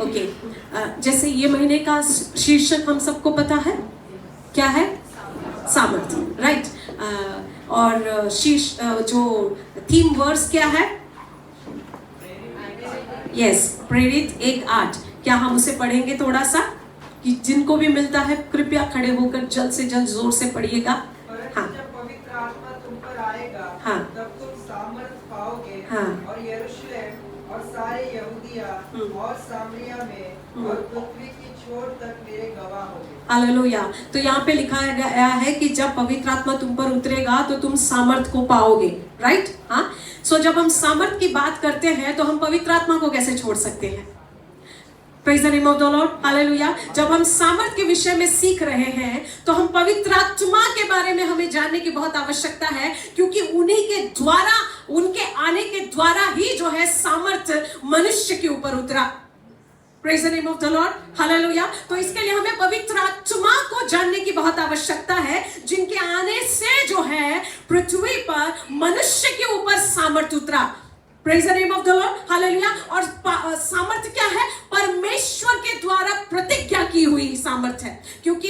Okay, जैसे ये महीने का शीर्षक हम सबको पता है क्या है? सामर्थ्य, राइट। और जो थीम वर्स क्या है? यस, प्रेरित 1:8। क्या हम उसे पढ़ेंगे थोड़ा सा? कि जिनको भी मिलता है कृपया खड़े होकर जल्द से जल्द जोर से पढ़िएगा। हाँ, जब पवित्र आत्मा तुम पर आएगा, हाँ, तब तुम सामर्थ पाओगे, हाँ, और यरूशलेम और सारे यहूदिया और सामरिया में और पृथ्वी की छोर तक मेरे गवाह होगे। हालेलुया। तो यहाँ पे लिखा गया है कि जब पवित्र आत्मा तुम पर उतरेगा तो तुम सामर्थ को पाओगे, राइट। हाँ, सो जब हम सामर्थ की बात करते हैं तो हम पवित्र आत्मा को कैसे छोड़ सकते हैं? Praise the name of the Lord, hallelujah. जब हम सामर्थ के विषय में सीख रहे हैं तो हम पवित्र आत्मा के बारे में हमें जानने की बहुत आवश्यकता है, क्योंकि उन्हीं के द्वारा, उनके आने के द्वारा ही जो है सामर्थ मनुष्य के ऊपर उतरा। Praise the name of the Lord, hallelujah. तो इसके लिए हमें पवित्र आत्मा को जानने की बहुत आवश्यकता है, जिनके आने से जो है पृथ्वी पर मनुष्य के ऊपर सामर्थ उतरा। Praise the name of the Lord, hallelujah. और सामर्थ क्या है? परमेश्वर के द्वारा प्रतिज्ञा की हुई सामर्थ है। क्योंकि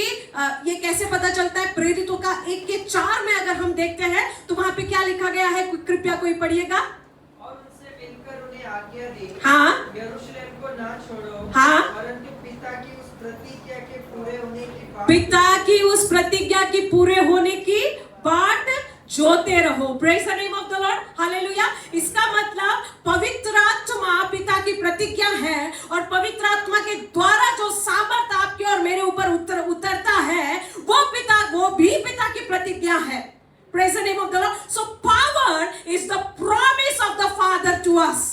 ये कैसे पता चलता है? प्रेरितों का 1:4 में अगर हम देखते हैं तो वहां पे क्या लिखा गया है? कृपया कोई पढ़िएगा। और उनसे मिलकर उन्हें आज्ञा दी, हाँ, यरूशलेम को ना छोड़ो, हाँ, परंतु पिता की उस प्रतिज्ञा के पूरे होने की बाट, पिता की उस प्रतिज्ञा की पूरे होने की बाट जोते रहो। Praise the name of the Lord, hallelujah. इसका मतलब पवित्र आत्मा पिता की प्रतिज्ञा है, और पवित्र आत्मा के द्वारा जो सामर्थ आपके और मेरे ऊपर उतरता है वो भी पिता की प्रतिज्ञा है। Praise the name of the Lord. So power is the promise of the Father to us.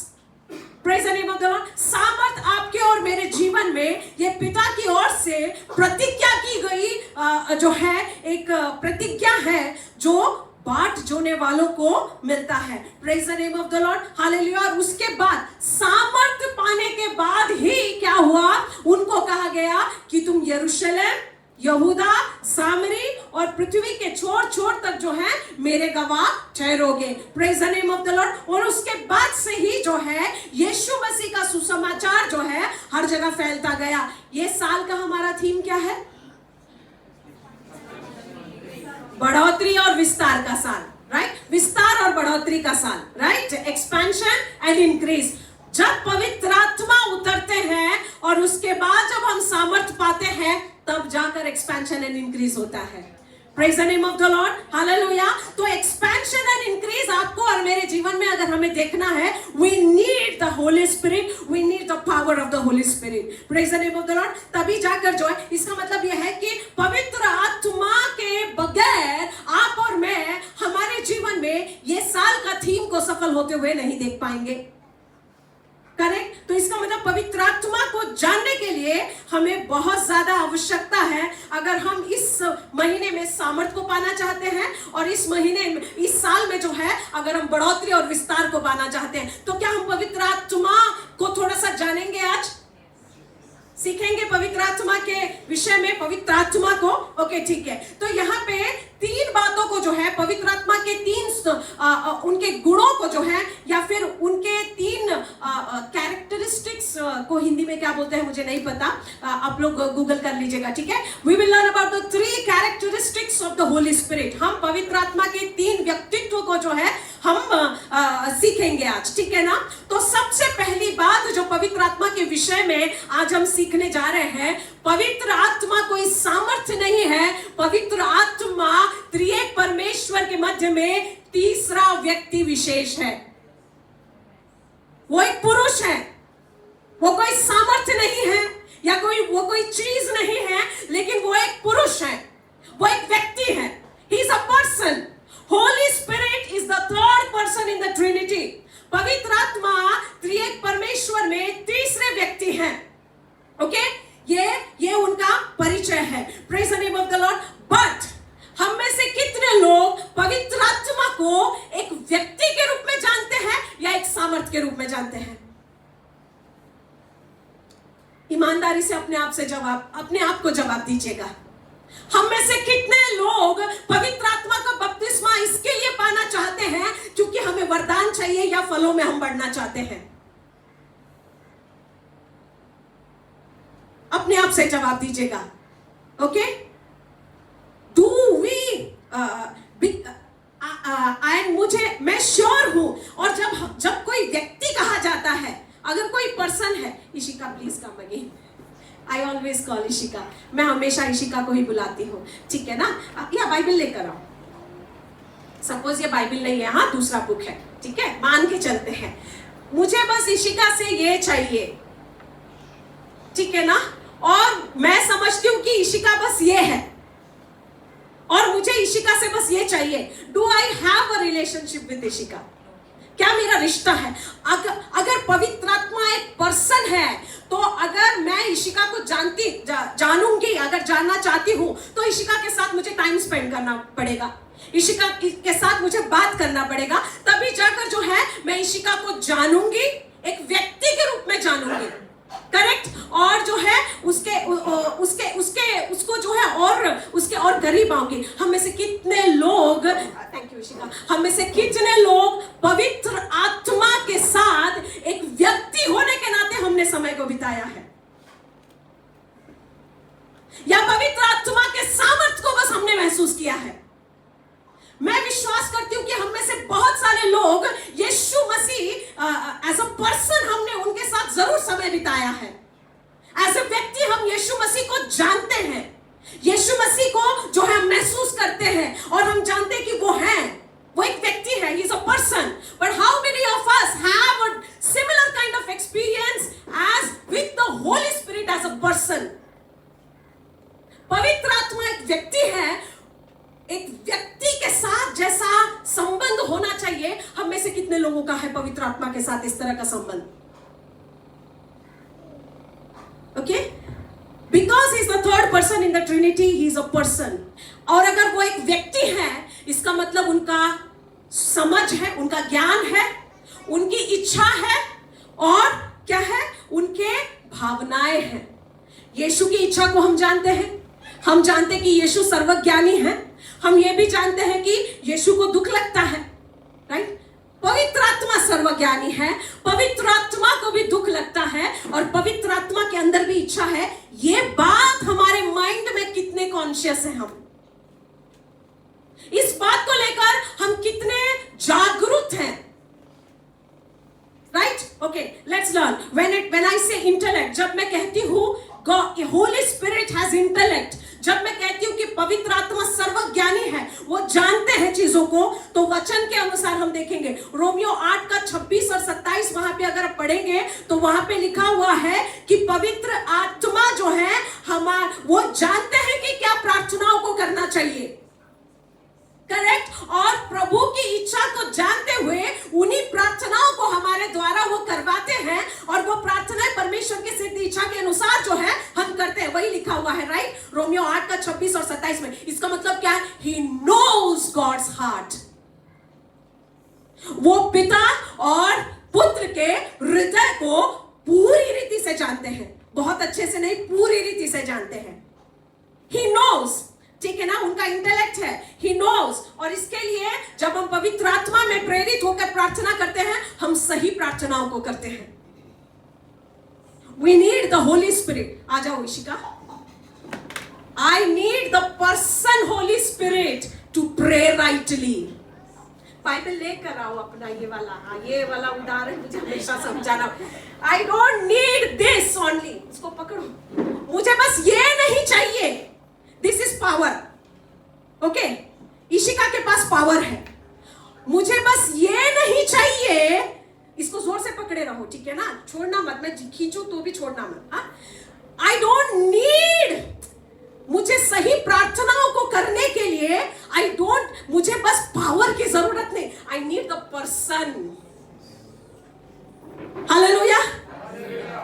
Praise the name of the Lord. सामर्थ आपके और मेरे जीवन में ये पिता की ओर से प्रतिज्ञा की गई जो है एक प्रतिज्ञा है, जो बाट जोने वालों को मिलता है। Praise the name of the Lord, hallelujah. और उसके बाद सामर्थ पाने के बाद ही क्या हुआ? उनको कहा गया कि तुम यरूशलेम, यहूदा, सामरी और पृथ्वी के छोर तक जो है मेरे गवाह ठहरोगे। Praise the name of the lord. और उसके बाद से ही जो है यीशु मसीह का सुसमाचार जो है हर जगह फैलता गया। ये साल का हमारा थीम क्या है? बढ़ोतरी और विस्तार का साल, राइट। विस्तार और बढ़ोतरी का साल, राइट। Expansion and increase. जब पवित्र आत्मा उतरते हैं और उसके बाद जब हम सामर्थ पाते हैं, तब जाकर एक्सपेंशन एंड इंक्रीज होता है। Praise the name of the Lord, hallelujah. तो एक्सपेंशन एंड इंक्रीज आपको और मेरे जीवन में अगर हमें देखना है, we need the Holi Spirit, we need the power of the Holi Spirit. Praise the name of the Lord. तभी जाकर जो है, इसका मतलब यह है कि पवित्र आत्मा के बगैर आप और मैं हमारे जीवन में ये साल का थीम को सफल होते हुए नहीं देख पाएंगे। करेक्ट? तो इसका मतलब पवित्र आत्मा को जानने के लिए हमें बहुत ज्यादा आवश्यकता है। अगर हम इस महीने में सामर्थ को पाना चाहते हैं, और इस महीने में, इस साल में जो है अगर हम बढ़ोतरी और विस्तार को पाना चाहते हैं, तो क्या हम पवित्र आत्मा को थोड़ा सा जानेंगे? आज सीखेंगे पवित्र आत्मा के विषय में, पवित्र आत्मा को। ओके, ठीक है। तो यहाँ पे 3 बातों को जो है, पवित्र आत्मा के 3 उनके गुणों को जो है, या फिर उनके 3 कैरेक्टरिस्टिक्स को हिंदी में क्या बोलते हैं मुझे नहीं पता, आप लोग गूगल कर लीजिएगा, ठीक है। We will learn about the 3 characteristics of the Holi Spirit. हम पवित्र आत्मा के 3 व्यक्तित्व को जो है हम सीखेंगे आज, ठीक है ना। तो सबसे पहली बात जो पवित्र आत्मा के विषय में आज हम सीखने जा रहे हैं, पवित्र आत्मा कोई सामर्थ्य नहीं है। पवित्र आत्मा त्रिएक परमेश्वर के मध्य में तीसरा व्यक्ति विशेष है। वो एक पुरुष है, वो कोई सामर्थ्य नहीं है, या वो कोई चीज नहीं है, लेकिन वो एक पुरुष है, वो एक व्यक्ति है। He is a person. Holy spirit is the third person in the Trinity. पवित्र आत्मा त्रिएक परमेश्वर में तीसरे व्यक्ति हैं। ओके, ये उनका परिचय है। Praise the name of the Lord. But हम में से कितने लोग पवित्र आत्मा को एक व्यक्ति के रूप में जानते हैं या एक सामर्थ के रूप में जानते हैं? ईमानदारी से अपने आप को जवाब दीजिएगा। हम में से कितने लोग पवित्र आत्मा का बपतिस्मा इसके लिए पाना चाहते हैं क्योंकि हमें वरदान चाहिए, या फलों में हम बढ़ना चाहते हैं? अपने आप से जवाब दीजिएगा. ओके, डू वी मैं श्योर हूं. और जब कोई व्यक्ति कहा जाता है, अगर कोई पर्सन है, Ishika please come again, I always call Ishika, मैं हमेशा इशिका को ही बुलाती हूँ, ठीक है ना. या बाइबल लेकर आओ. सपोज ये बाइबल नहीं है, हाँ दूसरा बुक है, ठीक है, मान के चलते हैं. मुझे बस इशिका से ये चाहिए, ठीक है ना. और मैं समझती हूँ कि इशिका बस ये है, और मुझे इशिका से बस ये चाहिए. Do I have a relationship with Ishika? क्या मेरा रिश्ता है? अगर पवित्र आत्मा एक पर्सन है, तो अगर मैं इशिका को जानूंगी, अगर जानना चाहती हूं, तो इशिका के साथ मुझे टाइम स्पेंड करना पड़ेगा, इशिका के साथ मुझे बात करना पड़ेगा. तभी जाकर जो है मैं इशिका को जानूंगी, एक व्यक्ति के रूप में जानूंगी. करेक्ट. और जो है उसको जो है और उसके और करीब आऊंगी. हम में से कितने लोग, थैंक यू इशिका, हम में से कितने लोग पवित्र आत्मा के साथ एक व्यक्ति होने के नाते हमने समय को बिताया है, या पवित्र आत्मा के सामर्थ्य को बस हमने महसूस किया है. मैं विश्वास करती हूं कि हम में से बहुत सारे लोग यीशु मसीह एज अ पर्सन हमने उनके साथ जरूर समय बिताया है. एज अ व्यक्ति हम यीशु मसीह को जानते हैं, यीशु मसीह को जो है महसूस करते हैं, और हम जानते हैं कि वो एक व्यक्ति है, he is a person. But how many of us have a similar kind of experience as with the Holi Spirit as a person? पवित्र आत्मा एक व्यक्ति है, एक व्यक्ति के साथ जैसा संबंध होना चाहिए. हम में से कितने लोगों का है पवित्र आत्मा के साथ इस तरह का संबंध? Okay, because he is the third person in the Trinity, he is a person. और अगर वो एक व्यक्ति है, इसका मतलब उनका समझ है, उनका ज्ञान है, उनकी इच्छा है, और क्या है, उनके भावनाएं हैं. यीशु की इच्छा को हम जानते हैं, हम जानते हैं कि यीशु सर्वज्ञानी है. हम ये भी जानते हैं कि यीशु को दुख लगता है, राइट. पवित्र आत्मा सर्वज्ञानी है, पवित्र आत्मा को भी दुख लगता है, और पवित्र आत्मा के अंदर भी इच्छा है. ये बात हमारे माइंड में कितने कॉन्शियस है, हम इस बात को लेकर हम कितने जागरूक हैं, right. Okay, let's learn. When I से इंटेलेक्ट, जब मैं कहती हूं होली स्पिरिट हैज इंटेलेक्ट, जब मैं कहती हूं कि पवित्र आत्मा सर्वज्ञानी है, वो जानते हैं चीजों को, तो वचन के अनुसार हम देखेंगे रोमियो 8 का 26 और 27, वहां पे अगर पढ़ेंगे तो वहां पे लिखा हुआ है कि पवित्र आत्मा जो है वो जानते हैं कि क्या प्रार्थनाओं को करना चाहिए. करेक्ट. और प्रभु की इच्छा को जानते हुए उन्हीं प्रार्थनाओं को हमारे द्वारा वो करवाते हैं, और वो प्रार्थनाएं परमेश्वर की सिद्ध इच्छा के अनुसार जो है हम करते हैं. वही लिखा हुआ है, राइट, रोमियो 8 का 26 और 27 में. इसका मतलब क्या है? He knows God's heart. वो पिता और पुत्र के हृदय को पूरी रीति से जानते हैं, बहुत अच्छे से नहीं, पूरी रीति से जानते हैं. ही नोज, ठीक है ना, उनका इंटेलेक्ट है, ही नोज. और इसके लिए जब हम पवित्र आत्मा में प्रेरित होकर प्रार्थना करते हैं, हम सही प्रार्थनाओं को करते हैं. We need the Holy Spirit. आ जाओ Ishika. I need the person Holy Spirit to pray rightly. Bible लेकर आओ अपना ये वाला उदाहरण मुझे हमेशा समझाना. I don't need this only. इसको पकड़ो. मुझे बस ये नहीं चाहिए. This is power. Okay? Ishika के पास पावर है. मुझे बस ये नहीं चाहिए. इसको जोर से पकड़े रहो, ठीक है ना, छोड़ना मत. मैं खींचू तो भी छोड़ना मत. I don't need. मुझे सही प्रार्थनाओं को करने के लिए मुझे बस पावर की जरूरत नहीं. I need the person. Hallelujah.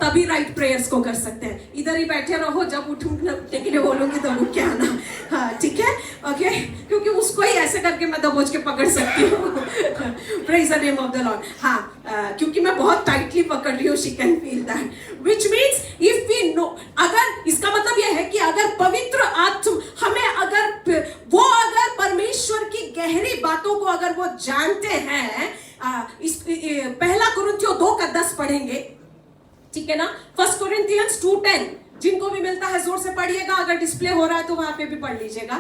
तभी राइट प्रेयर्स को कर सकते हैं. इधर ही बैठे रहो, जब उठने के लिए बोलूंगी तो उठ के आना. हाँ, ठीक है, ओके, क्योंकि उसको ही ऐसे करके मैं दबोच के पकड़ सकती हूँ. Praise the name of the Lord. हाँ, क्योंकि मैं बहुत टाइटली पकड़ रही हूँ. She can feel that, which means if we know, अगर इसका मतलब यह है कि अगर पवित्र आत्मा हमें अगर परमेश्वर की गहरी बातों को अगर वो जानते हैं, इस पहला कुरिन्थियों 2 का 10 पढ़ेंगे, ठीक है ना. 1 Corinthians 2:10 जिनको भी मिलता है जोर से पढ़िएगा, अगर डिस्प्ले हो रहा है तो वहां पे भी पढ़ लीजिएगा।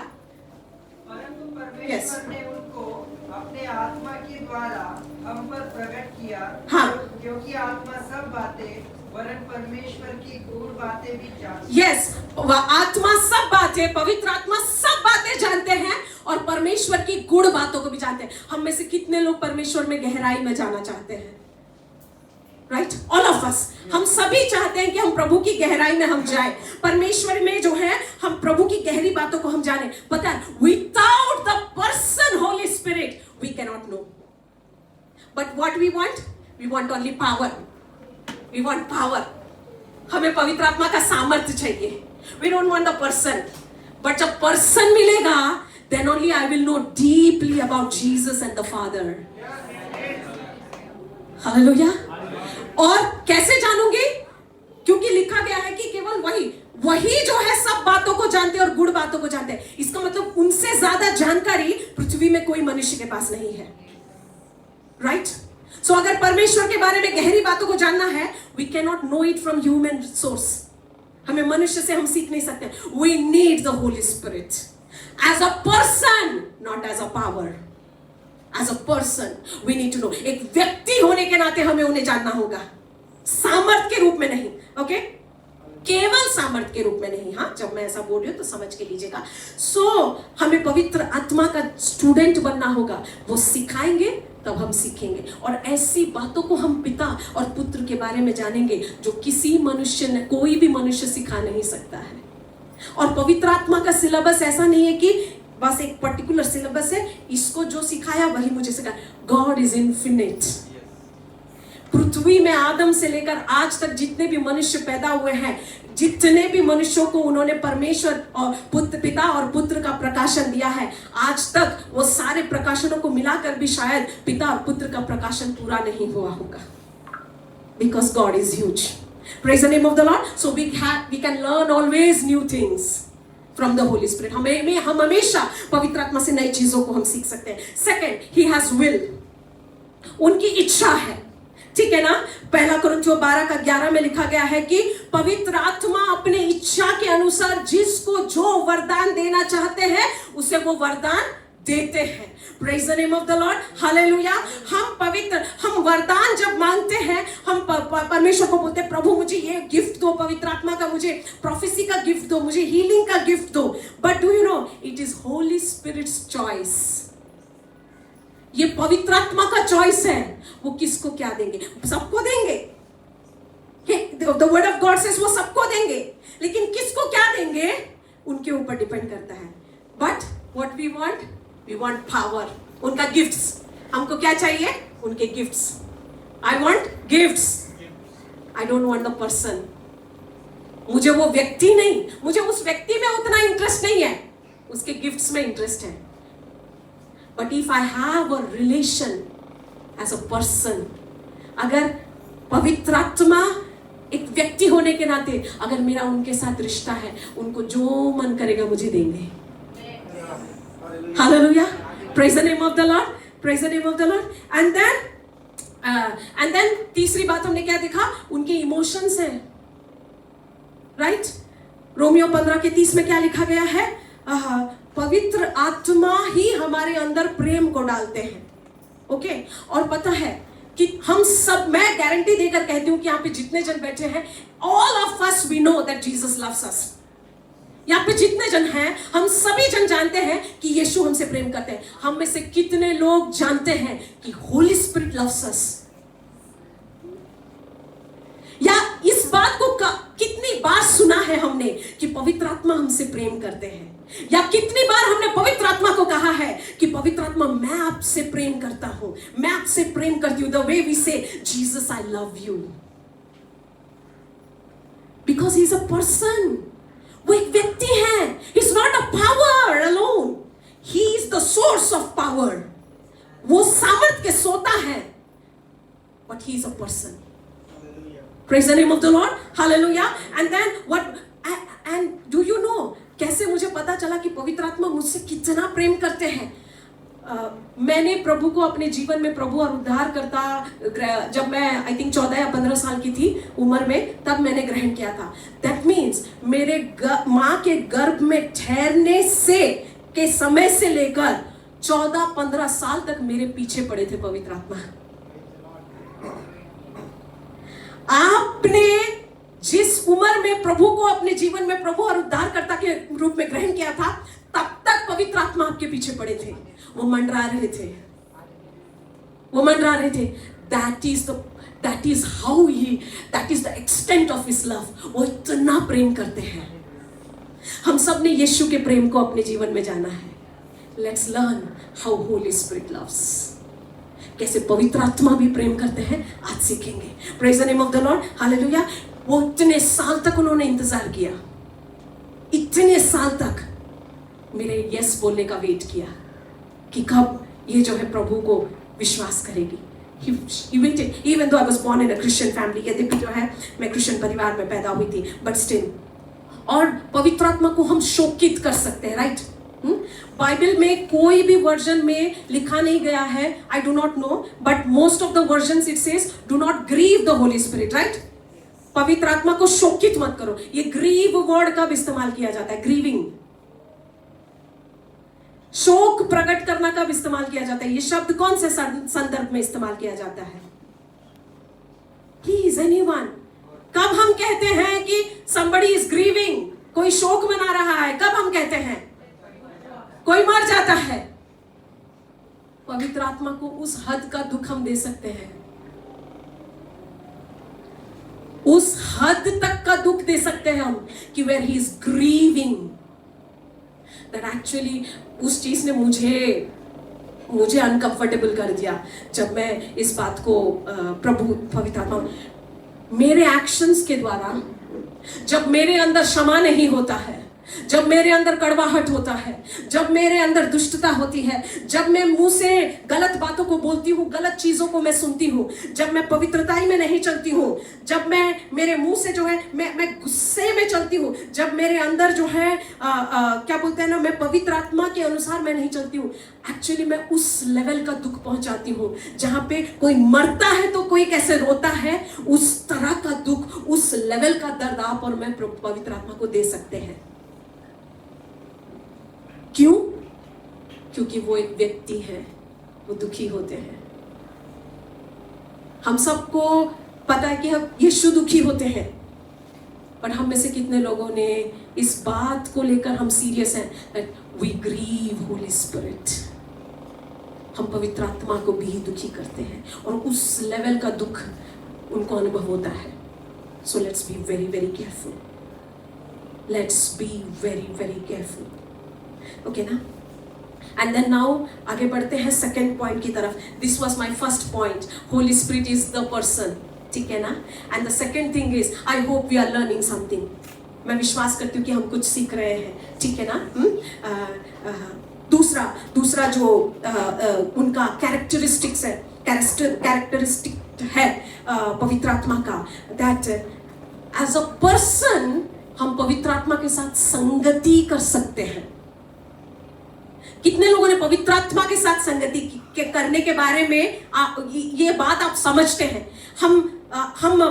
परंतु परमेश्वर ने उनको अपने आत्मा के द्वारा हम पर प्रकट किया, हाँ। क्योंकि आत्मा सब बातें वरन परमेश्वर की गूढ़ बातें भी जानती है। यस, आत्मा सब बातें, पवित्र आत्मा सब बातें जानते हैं और परमेश्वर की गूढ़ बातों को भी जानते हैं। हम में से कितने लोग परमेश्वर में गहराई में जाना चाहते हैं? राइट, ऑल ऑफ अस। हम सभी चाहते हैं कि हम प्रभु की गहराई में हम जाए, परमेश्वर में जो है हम प्रभु की गहरी बातों को हम जाने। पता है, without the person Holy Spirit we can not know. But what we want only power. We want power. हमें पवित्र आत्मा का सामर्थ्य चाहिए। We don't want the person, but जब पर्सन मिलेगा then only I will know deeply about Jesus and the Father. Hallelujah. और कैसे जानूंगी? क्योंकि लिखा गया है कि केवल वही जो है सब बातों को जानते हैं और गुड़ बातों को जानते हैं। इसका मतलब उनसे ज्यादा जानकारी पृथ्वी में कोई मनुष्य के पास नहीं है। राइट? सो अगर परमेश्वर के बारे में गहरी बातों को जानना है, we can not know it from human source. हमें मनुष्य से हम सीख नहीं सकते। We need the Holi Spirit as a person, not as a power. As a person we need to know. एक व्यक्ति होने के नाते हमें उन्हें जानना होगा, सामर्थ के रूप में नहीं। ओके, केवल सामर्थ के रूप में नहीं। हाँ, जब मैं ऐसा बोल रही हूं तो समझ के लीजिएगा। हमें पवित्र आत्मा का स्टूडेंट बनना होगा। वो सिखाएंगे तब हम सीखेंगे, और ऐसी बातों को हम पिता और पुत्र के बारे में जानेंगे जो किसी मनुष्य ने, कोई भी मनुष्य सिखा नहीं सकता है। और पवित्र आत्मा का सिलेबस ऐसा नहीं है कि बस एक पर्टिकुलर सिलेबस है, इसको जो सिखाया वही मुझे सिखाया। God is infinite. पृथ्वी में आदम से लेकर आज तक जितने भी मनुष्य पैदा हुए हैं, जितने भी मनुष्यों को उन्होंने परमेश्वर और पिता और पुत्र का प्रकाशन दिया है, आज तक वो सारे प्रकाशनों को मिलाकर भी शायद पिता और पुत्र का प्रकाशन पूरा नहीं हुआ होगा। Because God is huge. Praise the name of the Lord. So we can learn always new things from the Holy Spirit. हम हमेशा पवित्र आत्मा से नई चीजों को हम सीख सकते हैं। Second, he has will. उनकी इच्छा है। ठीक है ना? पहला कुरिन्थियों 12:11 में लिखा गया है कि पवित्र आत्मा अपने इच्छा के अनुसार जिसको जो वरदान देना चाहते हैं उसे वो वरदान देते हैं। Praise the name of the Lord. Hallelujah. हम वरदान जब मांगते हैं, हम परमेश्वर को बोलते हैं, प्रभु मुझे ये गिफ्ट दो, पवित्र आत्मा का, मुझे प्रोफेसी का गिफ्ट दो, मुझे हीलिंग का गिफ्ट दो। But do you know, it is Holy Spirit's choice. ये पवित्र आत्मा का चॉइस है, वो किसको क्या देंगे। सबको देंगे। The word of God says वो सबको देंगे, लेकिन किसको क्या देंगे उनके ऊपर डिपेंड करता है। But what we want power, उनका गिफ्ट्स। हमको क्या चाहिए? उनके gifts. I want gifts, I don't want the person. मुझे वो व्यक्ति नहीं, मुझे उस व्यक्ति में उतना इंटरेस्ट नहीं है, उसके गिफ्ट्स में इंटरेस्ट है। But if I have a relation as a person, अगर पवित्र आत्मा एक व्यक्ति होने के नाते अगर मेरा उनके साथ रिश्ता है, उनको जो मन करेगा मुझे देंगे। Hallelujah. Praise the name of the Lord. Praise the name of the Lord. And then तीसरी बात हमने क्या देखा? उनके इमोशंस है। राइट? रोमियो 15:30 में क्या लिखा गया है? पवित्र आत्मा ही हमारे अंदर प्रेम को डालते हैं। ओके, और पता है कि हम सब, मैं गारंटी देकर कहती हूं कि यहाँ पे जितने जन बैठे हैं, all of us we know that Jesus loves us. यहाँ पे जितने जन हैं, हम सभी जन जानते हैं कि यीशु हमसे प्रेम करते हैं। हम में से कितने लोग जानते हैं कि होली स्पिरिट लव्स अस? या इस बात को कितनी बार सुना है हमने कि पवित्र आत्मा हमसे प्रेम करते हैं? या कितनी बार हमने पवित्र आत्मा को कहा है कि पवित्र आत्मा मैं आपसे प्रेम करता हूं, मैं आपसे प्रेम करती हूं। द वे वी से Jesus I love you, because he is a person. वो एक व्यक्ति है। He is not a power alone, he is the source of power. वो सामर्थ के सोता है, but he is a person. Praise the name of the Lord. Hallelujah. And then and do you know, कैसे मुझे पता चला कि पवित्र आत्मा मुझसे कितना प्रेम करते हैं? मैंने प्रभु को अपने जीवन में प्रभु और उद्धार करता जब मैं आई थिंक 14 या 15 साल की थी उम्र में, तब मैंने ग्रहण किया था। दैट मीन्स मेरे माँ के गर्भ में ठहरने से के समय से लेकर 14-15 साल तक मेरे पीछे पड़े थे पवित्र आत्मा। आपने जिस उम्र में प्रभु को अपने जीवन में प्रभु और उद्धारकर्ता के रूप में ग्रहण किया था, तब तक पवित्र आत्मा आपके पीछे पड़े थे, वो मंडरा रहे थे, वो मंडरा रहे थे। That is how he, that is the extent of his love. वो इतना प्रेम करते हैं। हम सब ने यीशु के प्रेम को अपने जीवन में जाना है। Let's learn how Holi spirit loves. कैसे पवित्र आत्मा भी प्रेम करते हैं, आज सीखेंगे। Praise the name of the Lord, hallelujah. वो इतने साल तक उन्होंने इंतजार किया, इतने साल तक मेरे यस बोलने का वेट किया कि कब ये जो है प्रभु को विश्वास करेगी। He waited, even though I was born in a Christian family, यद्यपि जो है मैं क्रिश्चियन परिवार में पैदा हुई थी, but still। और पवित्र आत्मा को हम शोकित कर सकते हैं, राइट? बाइबल में कोई भी वर्जन में लिखा नहीं गया है, I do not know, but most of the versions it says do not grieve the Holi Spirit, right? पवित्र आत्मा को शोकित मत करो। ये ग्रीव वर्ड कब इस्तेमाल किया जाता है? ग्रीविंग, शोक प्रकट करना कब इस्तेमाल किया जाता है? ये शब्द कौन से संदर्भ में इस्तेमाल किया जाता है? प्लीज एनीवन, कब हम कहते हैं कि somebody is grieving, कोई शोक मना रहा है? कब हम कहते हैं? कोई मर जाता है। पवित्र आत्मा को उस हद का दुख हम दे सकते हैं, उस हद तक का दुख दे सकते हैं हम कि where he is grieving, that actually उस चीज ने मुझे अनकंफर्टेबल कर दिया जब मैं इस बात को प्रभु पवित्र आत्मा मेरे एक्शंस के द्वारा, जब मेरे अंदर क्षमा नहीं होता है, जब मेरे अंदर कड़वाहट होता है, जब मेरे अंदर दुष्टता होती है, जब मैं मुंह से गलत बातों को बोलती हूँ, गलत चीजों को मैं सुनती हूँ, जब मैं पवित्रताई में नहीं चलती हूँ, जब मैं मेरे मुंह से जो है मैं गुस्से में चलती हूँ, जब मेरे अंदर जो है क्या बोलते हैं ना, मैं पवित्र आत्मा के अनुसार मैं नहीं चलती हूँ, एक्चुअली मैं उस लेवल का दुख पहुंचाती हूँ जहां पे कोई मरता है तो कोई कैसे रोता है, उस तरह का दुख, उस लेवल का दर्द आप और मैं पवित्र आत्मा को दे सकते हैं। क्यों? क्योंकि वो एक व्यक्ति है, वो दुखी होते हैं। हम सबको पता है कि हम यीशु दुखी होते हैं, पर हम में से कितने लोगों ने इस बात को लेकर हम सीरियस हैं that we grieve Holy Spirit। हम पवित्र आत्मा को भी दुखी करते हैं और उस लेवल का दुख उनको अनुभव होता है। So let's be very very careful, let's be very very careful, okay ना? And then now आगे बढ़ते हैं सेकेंड पॉइंट की तरफ। This was my first point, Holy Spirit is the person, ठीक है ना? And the second thing is I hope we are learning something। मैं विश्वास करती हूँ कि हम कुछ सीख रहे हैं, ठीक है ना? दूसरा जो उनका कैरेक्टरिस्टिक्स है, कैरेक्टरिस्टिक है पवित्र आत्मा का, that as a person हम पवित्र आत्मा के साथ संगति कर सकते हैं। कितने लोगों ने पवित्र आत्मा के साथ संगति के करने के बारे में ये बात आप समझते हैं? हम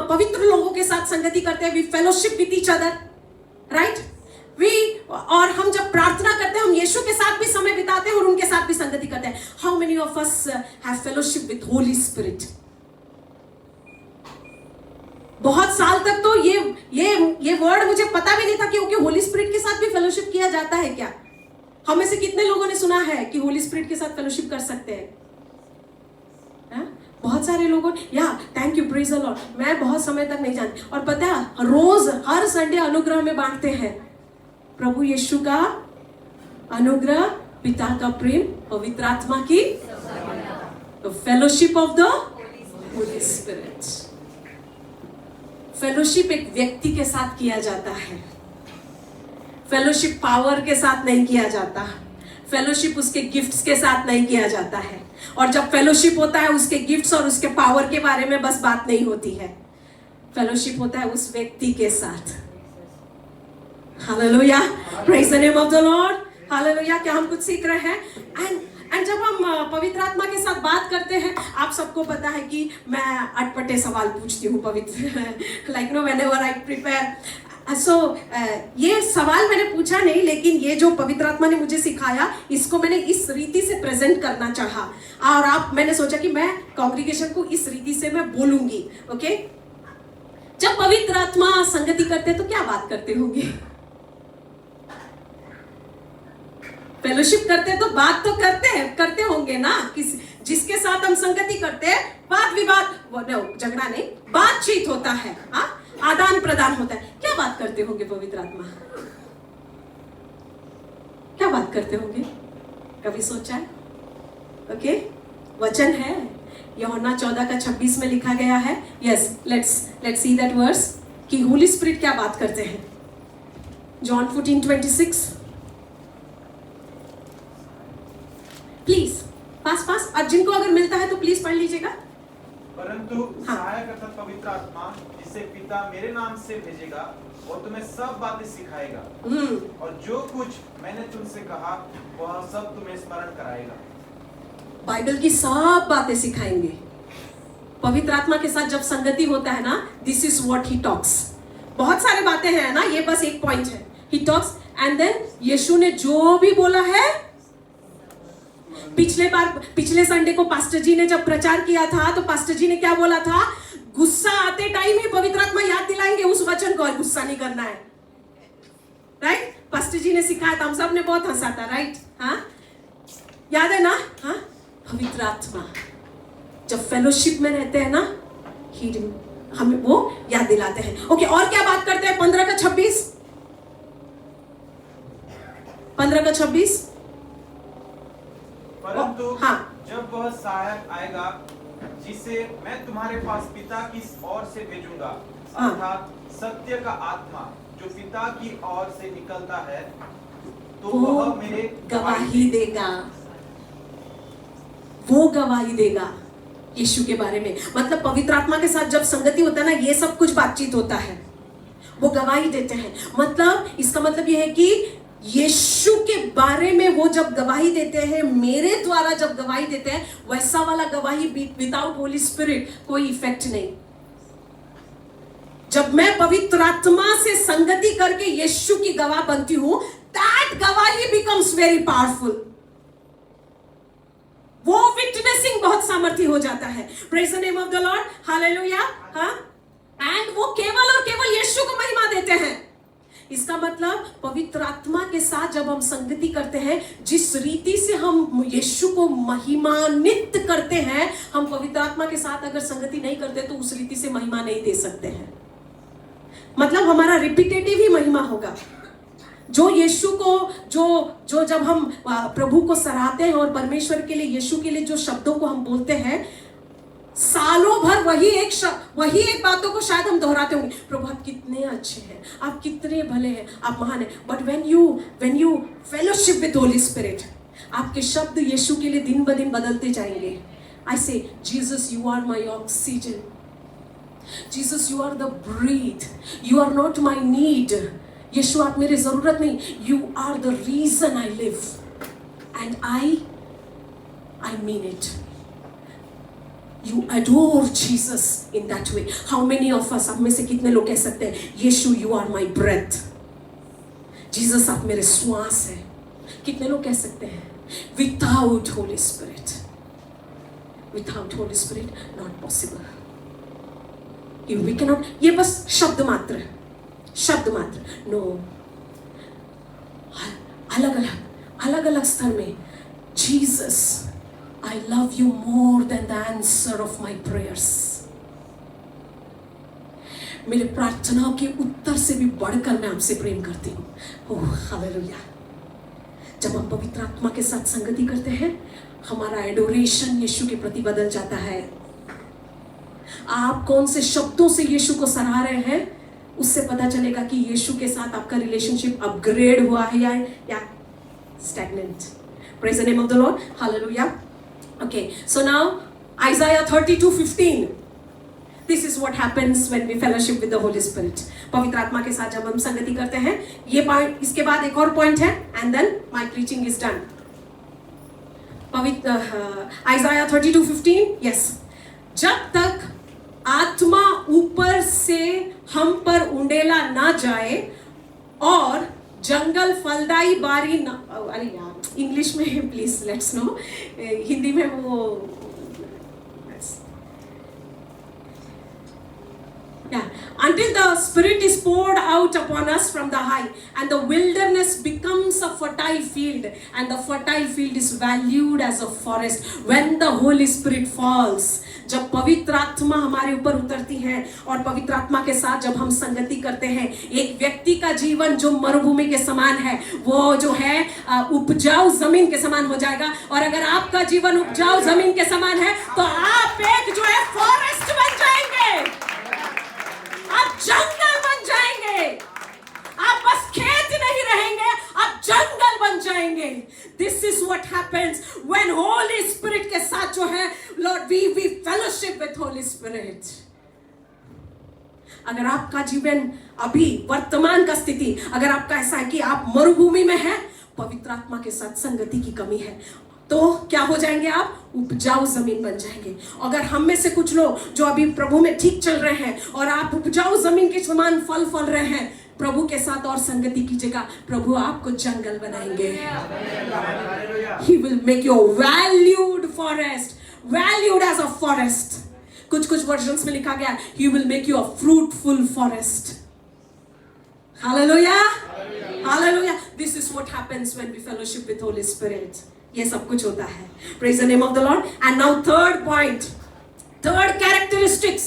पवित्र लोगों के साथ संगति करते हैं, we fellowship with each other, right? और हम जब प्रार्थना करते हैं हम यीशु के साथ भी समय बिताते हैं और उनके साथ भी संगति करते हैं। How many of us have fellowship with Holi spirit? बहुत साल तक तो ये वर्ड मुझे पता भी नहीं था कि होली स्पिरिट के साथ भी फेलोशिप किया जाता है क्या? हम में से कितने लोगों ने सुना है कि होली स्पिरिट के साथ फेलोशिप कर सकते हैं? बहुत सारे लोगों, या thank you, praise the Lord. मैं बहुत समय तक नहीं जानती, और पता है रोज हर संडे अनुग्रह में बांटते हैं प्रभु यीशु का अनुग्रह, पिता का प्रेम, पवित्र आत्मा की fellowship of the Holi spirit. Fellowship एक व्यक्ति के साथ किया जाता है, फेलोशिप पावर के साथ नहीं किया जाता, फेलोशिप उसके गिफ्ट्स के साथ नहीं किया जाता है। और जब फेलोशिप होता है उसके गिफ्ट्स और उसके पावर के बारे में बस बात नहीं होती है, फेलोशिप होता है उस व्यक्ति के साथ। Hallelujah, praise the name of the Lord, hallelujah. क्या हम कुछ सीख रहे हैं? एंड जब हम पवित्र आत्मा के साथ बात करते हैं, आप सबको पता है कि मैं अटपटे सवाल पूछती हूँ पवित्र like no whenever I prepare. So ये सवाल मैंने पूछा नहीं, लेकिन ये जो पवित्र आत्मा ने मुझे सिखाया, इसको मैंने इस रीति से प्रेजेंट करना चाहा। और मैंने सोचा कि मैं कांग्रीगेशन को इस रीति से मैं बोलूंगी। ओके, जब पवित्र आत्मा संगति करते हैं तो क्या बात करते होंगे? फेलोशिप करते हैं तो बात तो करते होंगे ना। जिसके साथ हम संगति करते हैं, वाद विवाद, झगड़ा नहीं, बातचीत होता है, हाँ, आदान प्रदान होता है। क्या बात करते होंगे पवित्र आत्मा? क्या बात करते होंगे? कभी सोचा है? ओके, वचन है यूहन्ना 14:26 में लिखा गया है। Yes, let's see that verse कि होली स्पिरिट क्या बात करते हैं। जॉन 14:26, प्लीज पास और जिनको अगर मिलता है तो प्लीज पढ़ लीजिएगा। परंतु सहायक अर्थात पवित्र आत्मा, जिसे पिता मेरे नाम से भेजेगा, वो तुम्हें सब बातें सिखाएगा और जो कुछ मैंने तुमसे कहा वह सब तुम्हें स्मरण कराएगा। बाइबल की सब बातें सिखाएंगे। पवित्र आत्मा के साथ जब संगति होता है ना, this is what he talks. बहुत सारे बातें हैं ना, ये बस एक पॉइंट है। ही टॉक्स एंड देन यीशु ने जो भी बोला है, पिछले संडे को पास्टर जी ने जब प्रचार किया था तो पास्टर जी ने क्या बोला था? गुस्सा आते टाइम ही पवित्र आत्मा याद दिलाएंगे उस वचन को, और गुस्सा नहीं करना है। राइट? पास्टर जी ने सिखाया था, हम सब ने बहुत हंसा था। राइट? हाँ, याद है ना? हाँ, पवित्र आत्मा जब फेलोशिप में रहते हैं ना, हमें वो याद दिलाते हैं। ओके, और क्या बात करते हैं? 15:26 15:26। परंतु हाँ, जब वह सहायक आएगा, जिसे मैं तुम्हारे पास पिता की ओर से भेजूंगा, अर्थात सत्य का आत्मा जो पिता की ओर से निकलता है, तो वह मेरे गवाही देगा। वो गवाही देगा यीशु के बारे में। मतलब पवित्र आत्मा के साथ जब संगति होता है ना, ये सब कुछ बातचीत होता है, वो गवाही देते हैं। मतलब इसका मतलब ये है कि यीशु के बारे में वो जब गवाही देते हैं, मेरे द्वारा जब गवाही देते हैं, वैसा वाला गवाही विदाउट होली स्पिरिट कोई इफेक्ट नहीं। जब मैं पवित्र आत्मा से संगति करके यीशु की गवाह बनती हूं, दैट गवाही बिकम्स वेरी पावरफुल। वो विटनेसिंग बहुत सामर्थ्य हो जाता है। Praise the name of the Lord, hallelujah. हाँ, एंड वो केवल और केवल यीशु को महिमा देते हैं। इसका मतलब पवित्र आत्मा के साथ जब हम संगति करते हैं, जिस रीति से हम यीशु को महिमान्वित करते हैं, हम पवित्र आत्मा के साथ अगर संगति नहीं करते तो उस रीति से महिमा नहीं दे सकते हैं। मतलब हमारा रिपीटेटिव ही महिमा होगा। जो यीशु को जो जब हम प्रभु को सराहते हैं और परमेश्वर के लिए, यीशु के लिए जो शब्दों को हम बोलते हैं, सालों भर वही एक बातों को शायद हम दोहराते होंगे। प्रभु आप कितने अच्छे हैं, आप कितने भले हैं, आप महान हैं। But when you fellowship with Holi spirit, आपके शब्द यीशु के लिए दिन ब दिन बदलते जाएंगे। I say Jesus you are my oxygen, Jesus you are the breath, you are not my need. Yeshu आप मेरी जरूरत नहीं, you are the reason I live and I mean it. You adore Jesus in that way. How many of us, आप में से कितने लोग कह सकते हैं, यीशु you are my breath, Jesus आप मेरे श्वास हैं? कितने लोग कह सकते हैं? Without Holy Spirit, not possible. We cannot. ये बस शब्द मात्र, no. अलग अलग स्तर में, Jesus, I love you more than the answer of my prayers. मेरे प्रार्थनाओं के उत्तर से भी बढ़कर मैं आपसे प्रेम करती हूँ। Oh hallelujah. जब हम पवित्र आत्मा के साथ संगति करते हैं, हमारा एडोरेशन यीशु के प्रति बदल जाता है। आप कौन से शब्दों से यीशु को सराह रहे हैं, उससे पता चलेगा कि यीशु के साथ आपका रिलेशनशिप अपग्रेड हुआ है या stagnant. Praise the name of the Lord, hallelujah. Okay, so now Isaiah 32:15. This is what happens when we fellowship with the Holy Spirit. पवित्र आत्मा के साथ जब हम संगति करते हैं, ये पॉइंट, इसके बाद एक और पॉइंट है, and then my preaching is done. पवित्र आइज़ाया 32:15, यस, जब तक आत्मा ऊपर से हम पर उंडेला ना जाए और जंगल फलदाई बारी ना, अरे यार इंग्लिश में प्लीज लेट्स नो, हिंदी में वो yeah, until the Spirit is poured out upon us from the high and the wilderness becomes a fertile field and the fertile field is valued as a forest. When the Holy Spirit falls, जब पवित्र आत्मा हमारे ऊपर उतरती है और पवित्र आत्मा के साथ जब हम संगति करते हैं, एक व्यक्ति का जीवन जो मरुभूमि के समान है वो जो है उपजाऊ जमीन के समान हो जाएगा। और अगर आपका जीवन उपजाऊ जमीन के समान है तो आप एक जो है फॉरेस्ट बन जाएंगे, आप जंगल बन जाएंगे, आप बस खेत नहीं रहेंगे, आप जंगल बन जाएंगे। This is what happens when Holy Spirit के साथ जो है Lord we fellowship with Holy Spirit। अगर आपका जीवन अभी वर्तमान का स्थिति अगर आपका ऐसा है कि आप मरुभूमि में हैं, पवित्र आत्मा के साथ संगति की कमी है, तो क्या हो जाएंगे आप? उपजाऊ जमीन बन जाएंगे। अगर हम में से कुछ लोग जो अभी प्रभु में ठीक चल रहे हैं और आप उपजाऊ जमीन के समान फल रहे हैं, प्रभु के साथ और संगति कीजिएगा, प्रभु आपको जंगल बनाएंगे। He will make you a valued forest, valued as a forest। कुछ वर्जन्स में लिखा गया He will make you a fruitful forest। Hallelujah, hallelujah। This is what happens when we fellowship with Holy Spirit। ये सब कुछ होता है। Praise the name of the Lord। And now third point, third characteristic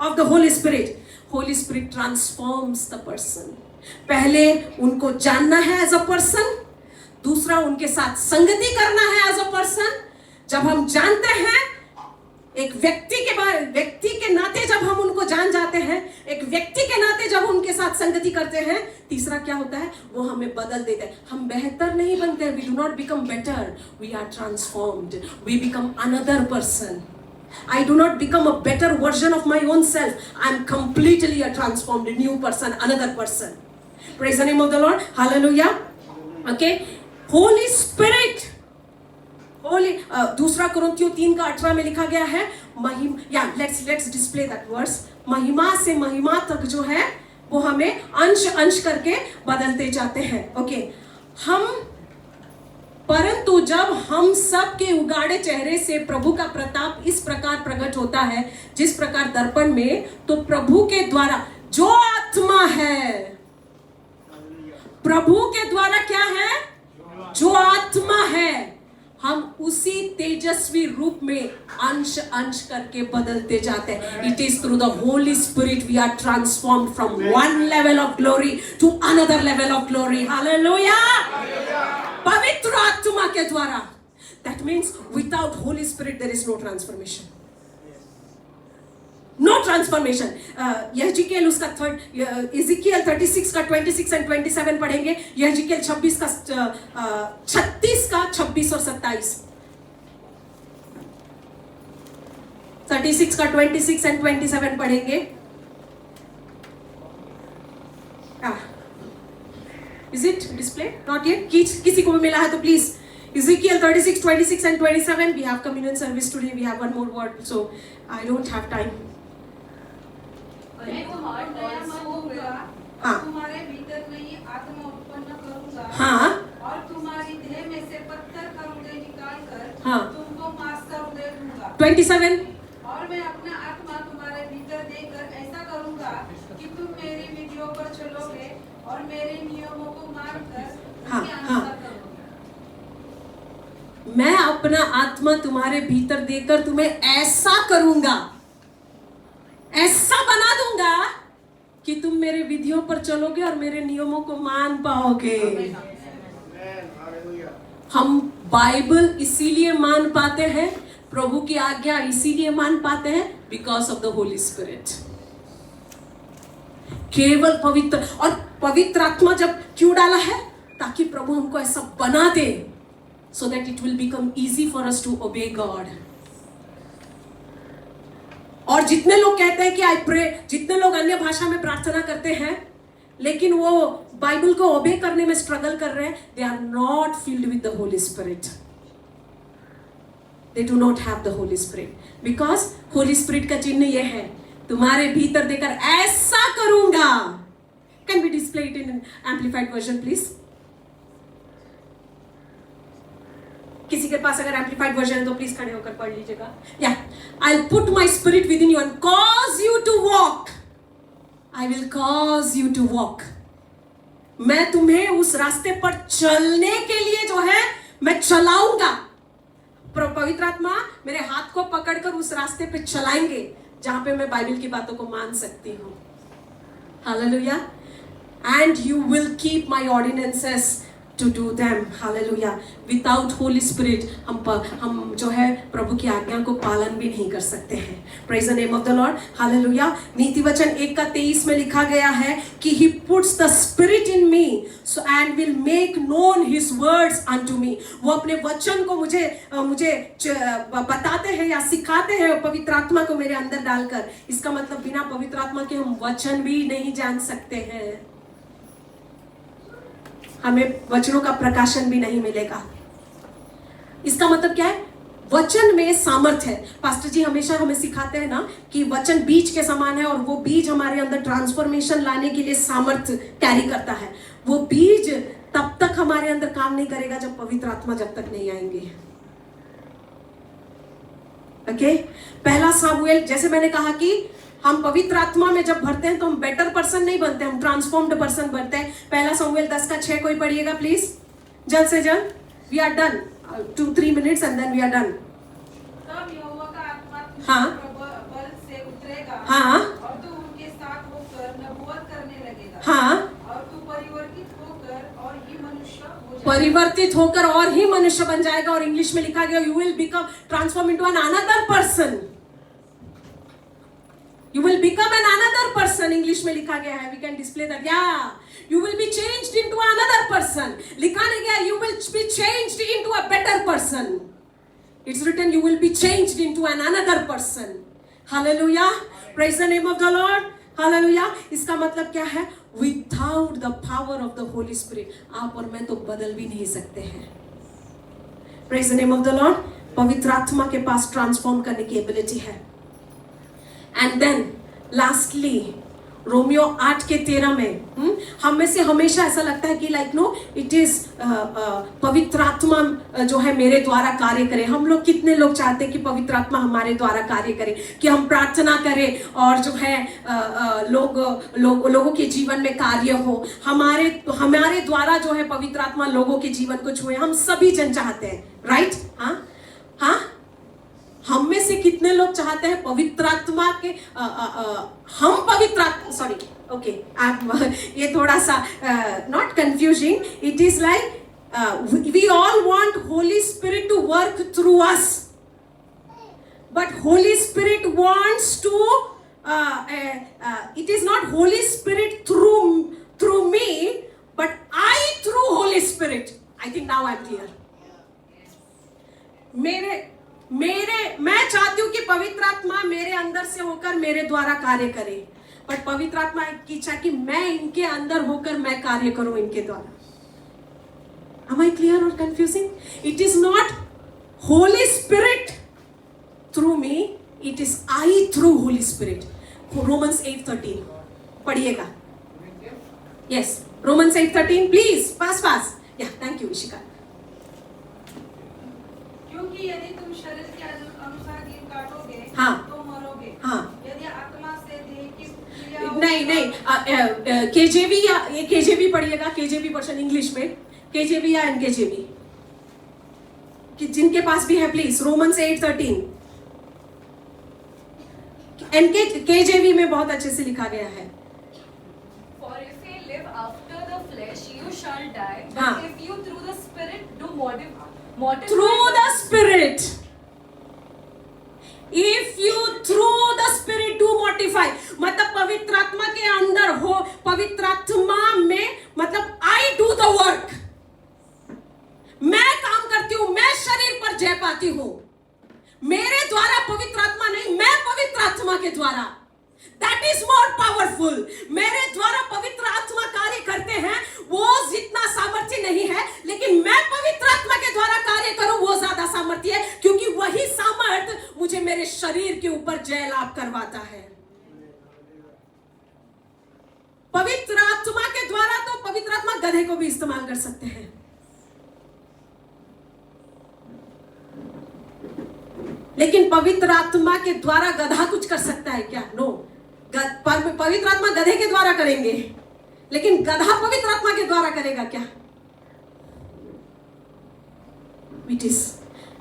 of the Holy Spirit। Holy Spirit transforms the person। पहले उनको जानना है as a person, दूसरा उनके साथ संगति करना है as a person। जब हम जानते हैं एक व्यक्ति के नाते जब हम उनको जान जाते हैं, एक व्यक्ति के नाते जब उनके साथ संगति करते हैं, तीसरा क्या होता है? वो हमें बदल देते हैं। हम बेहतर नहीं बनते, we do not become better, we are transformed, we become another person। I do not become a better version of my own self, I am completely a transformed new person, another person। Praise the name of the Lord, hallelujah। Okay, Holy Spirit, दूसरा कुरिन्थियों 3:18 में लिखा गया है महिमा, let's display that verse. महिमा से महिमा तक जो है वो हमें अंश करके बदलते जाते हैं। ओके, परंतु जब हम सब के उगाड़े चेहरे से प्रभु का प्रताप इस प्रकार प्रकट होता है जिस प्रकार दर्पण में, तो प्रभु के द्वारा जो आत्मा है, प्रभु के द्वारा क्या है? जो आत्मा है, हम उसी तेजस्वी रूप में अंश करके बदलते जाते हैं। It is through the Holy Spirit we are transformed from one level of glory to another level of glory। Hallelujah। पवित्र आत्मा के द्वारा। That means without Holy Spirit there is no transformation। No transformation। यहेजकेल उसका इज़िकियल 36 का 26 and 27 पढ़ेंगे, यहेजकेल 36 का 26 और 27, 36 का 26 and 27 पढ़ेंगे। Is it displayed? Not yet? किसी को भी मिला है तो please, Ezekiel 36, 26 and 27, we have communion service today, we have one more word, so I don't have time। तुम्हारे भीतर नई आत्मा उत्पन्न करूंगा। हाँ। और तुम्हारी देह में से पत्थर का हृदय निकालकर हाँ। तुमको मांस का हृदय दूंगा। 27। और मैं अपना आत्मा तुम्हारे भीतर देकर ऐसा करूंगा कि तुम मेरी विधियों पर चलोगे और मेरे नियमों को मानकर उनके अनुसार करोगे। मैं अपना आत्मा तुम्हारे भीतर देकर तुम्हें ऐसा करूंगा, ऐसा बना दूंगा कि तुम मेरे विधियों पर चलोगे और मेरे नियमों को मान पाओगे। हम बाइबल इसीलिए मान पाते हैं, प्रभु की आज्ञा इसीलिए मान पाते हैं, because of the Holi spirit. केवल पवित्र आत्मा जब क्यों डाला है? ताकि प्रभु हमको ऐसा बना दे, so that it will become easy for us to obey God। और जितने लोग कहते हैं कि आई प्रे, जितने लोग अन्य भाषा में प्रार्थना करते हैं, लेकिन वो बाइबल को ओबे करने में स्ट्रगल कर रहे हैं, they are not filled with the Holi Spirit. They do not have the Holy Spirit. Because Holy Spirit का चिन्ह ये है, तुम्हारे भीतर देकर ऐसा करूंगा. Can we display it in an amplified version, please? किसी के पास अगर amplified version है तो प्लीज खड़े होकर पढ़ लीजिएगा. Yeah, I'll put my spirit within you and cause you to walk. I will cause you to walk. मैं तुम्हें उस रास्ते पर चलने के लिए जो है मैं चलाऊंगा. पवित्र आत्मा मेरे हाथ को पकड़कर उस रास्ते पे चलाएंगे जहां पे मैं बाइबल की बातों को मान सकती हूं. Hallelujah. And you will keep my ordinances to do them. Hallelujah. Without Holy Spirit हम जो है प्रभु की आज्ञा को पालन भी नहीं कर सकते हैं. Praise the name of the Lord. Hallelujah. नीति वचन 1:23 में लिखा गया है कि He puts the Spirit in me so and will make known His words unto me. वो अपने वचन को मुझे बताते हैं या सिखाते हैं पवित्र आत्मा को मेरे अंदर डालकर. इसका मतलब बिना पवित्र आत्मा के हम वचन भी नहीं जान सकते हैं. हमें वचनों का प्रकाशन भी नहीं मिलेगा. इसका मतलब क्या है? वचन में सामर्थ है. पास्टर जी हमेशा हमें सिखाते हैं ना कि वचन बीज के समान है और वो बीज हमारे अंदर ट्रांसफॉर्मेशन लाने के लिए सामर्थ कैरी करता है. वो बीज तब तक हमारे अंदर काम नहीं करेगा जब पवित्र आत्मा जब तक नहीं आएंगे. ओके. पहला सामुएल, जैसे मैंने कहा कि हम पवित्र आत्मा में जब भरते हैं तो हम बेटर पर्सन नहीं बनते, हम ट्रांसफॉर्म्ड पर्सन बनते हैं. पहला सामुएल 10:6 कोई पढ़िएगा प्लीज, जल्द से जल्द. We are done. 2-3 minutes and then we are done. तब यहोवा का आत्मा तुझ हाँ. पर बल से उतरेगा. हाँ. और तू उनके साथ होकर नबूवत करने लगेगा. हाँ. और तू परिवर्तित होकर और ही मनुष्य हो जाएगा. परिवर्तित होकर और ही मनुष्य बन जाएगा. और इंग्लिश में लिखा गया you will become transform into an another person. You will become an another person. English में लिखा गया है. We can display that. Yeah. You will be changed into another person. लिखा नहीं गया you will be changed into a better person. It's written you will be changed into an another person. Hallelujah. Praise the name of the Lord. Hallelujah. इसका मतलब क्या है? Without the power of the Holy Spirit, आप और मैं तो बदल भी नहीं सकते हैं. Praise the name of the Lord. पवित्र आत्मा के पास ट्रांसफॉर्म करने की एबिलिटी है. And then lastly रोमियो 8:13 में हम में से हमेशा ऐसा लगता है कि लाइक नो इट इज पवित्र आत्मा जो है मेरे द्वारा कार्य करे. हम लोग कितने लोग चाहते हैं कि पवित्र आत्मा हमारे द्वारा कार्य करे, कि हम प्रार्थना करें और जो है लोगों के जीवन में कार्य हो, हमारे द्वारा जो है पवित्र आत्मा लोगों के जीवन को छुए. हम सभी जन चाहते हैं. राइट. हाँ. हम में से कितने लोग चाहते हैं पवित्र आत्मा के हम पवित्र आत्मा सॉरी ओके ये थोड़ा सा not confusing. It is like we all want Holy Spirit to work through us, but Holy Spirit wants to it is not Holy Spirit through me but I through Holy Spirit. I think now I am clear. मैं चाहती हूं कि पवित्र आत्मा मेरे अंदर से होकर मेरे द्वारा कार्य करे, बट पवित्र आत्मा की इच्छा कि मैं इनके अंदर होकर मैं कार्य करूं इनके द्वारा. Am I clear or confusing? It is not Holy Spirit through me, it is I through Holy Spirit. Romans 8:13 पढ़िएगा. Yes, Romans 8:13 please, fast. Yeah, thank you Ishika. क्योंकि यदि तुम शरीर के अनुसार दिन काटोगे तो मरोगे. यदि आत्मा से देह की क्रियाओं नहीं केजेवी या ये केजेवी पढ़िएगा. केजेवी वर्जन इंग्लिश में केजेवी या एनकेजेवी कि जिनके पास भी है प्लीज. रोमन्स 8:13 केजेवी में बहुत अच्छे से लिखा गया है. For if you live after the flesh, you shall die. But if you through the Spirit do mortify through the Spirit. If you through the Spirit do mortify, मतलब पवित्र आत्मा के अंदर हो, पवित्र आत्मा में मतलब I do the work. मैं काम करती हूं, मैं शरीर पर जय पाती हूं. मेरे द्वारा पवित्र आत्मा नहीं, मैं पवित्र आत्मा के द्वारा. That is more powerful. मेरे द्वारा पवित्र आत्मा आप करवाता है। पवित्र आत्मा के द्वारा तो पवित्र आत्मा गधे को भी इस्तेमाल कर सकते हैं। लेकिन पवित्र आत्मा के द्वारा गधा कुछ कर सकता है क्या? नो। पवित्र आत्मा गधे के द्वारा करेंगे, लेकिन गधा पवित्र आत्मा के द्वारा करेगा क्या?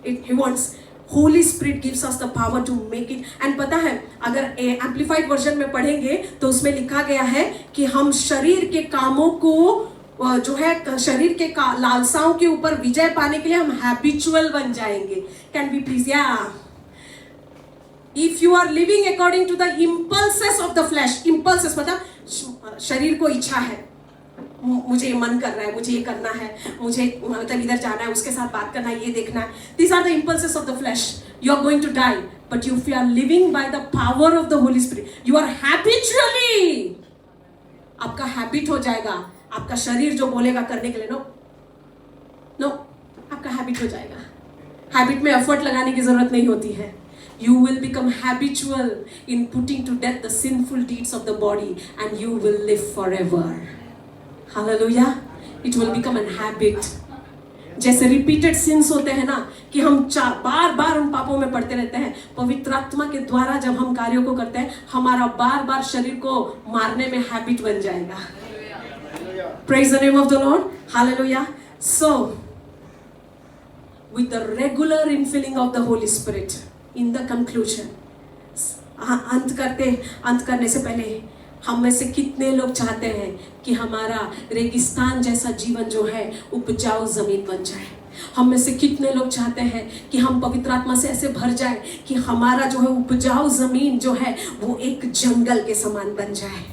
He wants, Holy Spirit gives us the power to make it. And पता है, अगर एम्पलीफाइड वर्जन में पढ़ेंगे तो उसमें लिखा गया है कि हम शरीर के कामों को जो है शरीर के लालसाओं के ऊपर विजय पाने के लिए हम हैबिचुअल बन जाएंगे। Can be please? या if you are living according to the impulses of the flesh, impulses मतलब शरीर को इच्छा है, मुझे ये मन कर रहा है, मुझे ये करना है, मुझे मतलब इधर जाना है, उसके साथ बात करना है, ये देखना है। These are the impulses of the flesh. You are going to die, but if you are living by the power of the Holy Spirit, you are habitually, आपका हैबिट हो जाएगा। आपका शरीर जो बोलेगा करने के लिए, नो, आपका हैबिट हो जाएगा। हैबिट में एफर्ट लगाने की जरूरत नहीं होती है। You will become habitual in putting to death the sinful deeds of the body, and you will live forever. Hallelujah. It will become a habit. जैसे रिपीटेड सिंस होते हैं ना, कि हम बार बार उन पापों में पड़ते रहते हैं, पवित्र आत्मा के द्वारा जब हम कार्यों को करते हैं, हमारा बार बार शरीर को मारने में हैबिट बन जाएगा। Praise the name of the Lord. Hallelujah. So, with the regular infilling of the Holy Spirit, in the conclusion, अंत करने से पहले हम में से कितने लोग चाहते हैं कि हमारा रेगिस्तान जैसा जीवन जो है उपजाऊ जमीन बन जाए? हम में से कितने लोग चाहते हैं कि हम पवित्र आत्मा से ऐसे भर जाए कि हमारा जो है उपजाऊ जमीन जो है वो एक जंगल के समान बन जाए?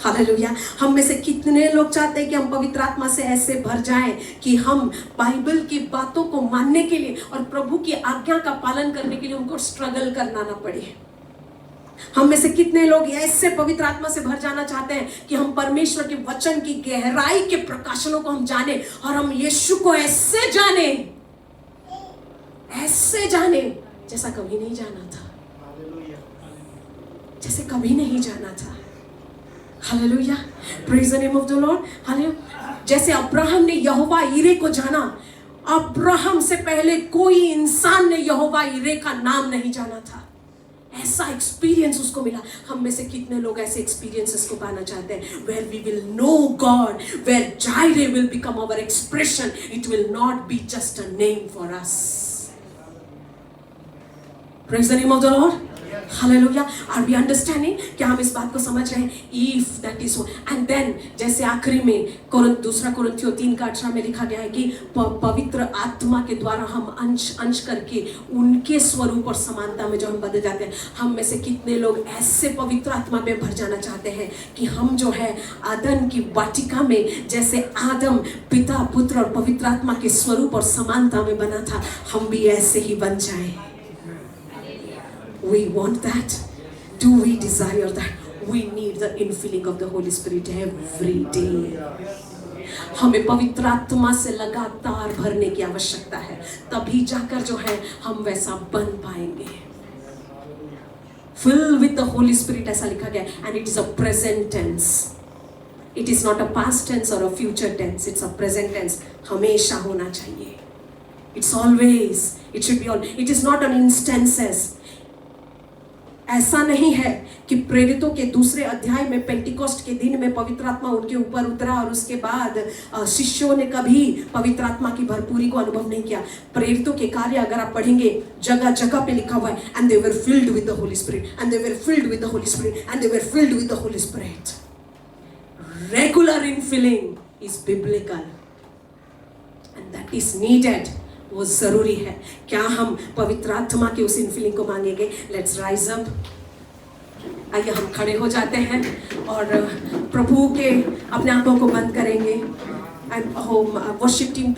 हालेलुया। हम में से कितने लोग चाहते हैं कि हम पवित्र आत्मा से ऐसे भर जाएं कि हम बाइबल की बातों को मानने के लिए और प्रभु की आज्ञा का पालन करने के लिए हमको स्ट्रगल करना ना पड़े? हम में से कितने लोग ऐसे पवित्र आत्मा से भर जाना चाहते हैं कि हम परमेश्वर के वचन की गहराई के प्रकाशनों को हम जाने और हम यीशु को ऐसे जाने जैसा कभी नहीं जाना था, जैसे कभी नहीं जाना था। Hallelujah. Praise the name of the Lord. Hallelujah. जैसे अब्राहम ने यहोवा यीरे को जाना, अब्राहम से पहले कोई इंसान ने यहोवा यीरे का नाम नहीं जाना था। ऐसा एक्सपीरियंस उसको मिला। हम में से कितने लोग ऐसे एक्सपीरियंसेस को पाना चाहते हैं? Where we will know God, where Jireh will become our expression, it will not be just a name for us. Praise the name of the Lord. Hallelujah. Are we understanding? क्या हम इस बात को समझ रहे हैं? If that is so, and then जैसे आखिरी में दूसरा कोरिन्थियों 3:18 में लिखा गया है कि पवित्र आत्मा के द्वारा हम अंश करके उनके स्वरूप और समानता में जो हम बदल जाते हैं। हम में से कितने लोग ऐसे पवित्र आत्मा में भर जाना चाहते हैं कि हम जो है आदम की वाटिका में जैसे आदम पिता पुत्र और पवित्र आत्मा के स्वरूप और समानता में बना था, हम भी ऐसे ही बन जाएं। We want that. Do we desire that? We need the infilling of the Holy Spirit every day. हमें पवित्र आत्मा से लगातार भरने की आवश्यकता है, तभी जाकर जो है हम वैसा बन पाएंगे। Fill with the Holy Spirit ऐसा लिखा गया, and it is a present tense. It is not a past tense or a future tense. It's a present tense. हमेशा होना चाहिए. It's always. It should be all. It is not an instances. ऐसा नहीं है कि प्रेरितों के 2 अध्याय में पेंटिकोस्ट के दिन में पवित्र आत्मा उनके ऊपर उतरा और उसके बाद शिष्यों ने कभी पवित्र आत्मा की भरपूरी को अनुभव नहीं किया। प्रेरितों के कार्य अगर आप पढ़ेंगे, जगह जगह पे लिखा हुआ है, and they were filled with the Holi spirit, and they were filled with the Holi spirit, and they were filled with the Holi spirit. Regular infilling is biblical and that is needed. वो जरूरी है। क्या हम पवित्र आत्मा के उस इनफिलिंग को मांगेंगे? Let's rise up. आइए हम खड़े हो जाते हैं और प्रभु के अपने आंखों को बंद करेंगे। And worship team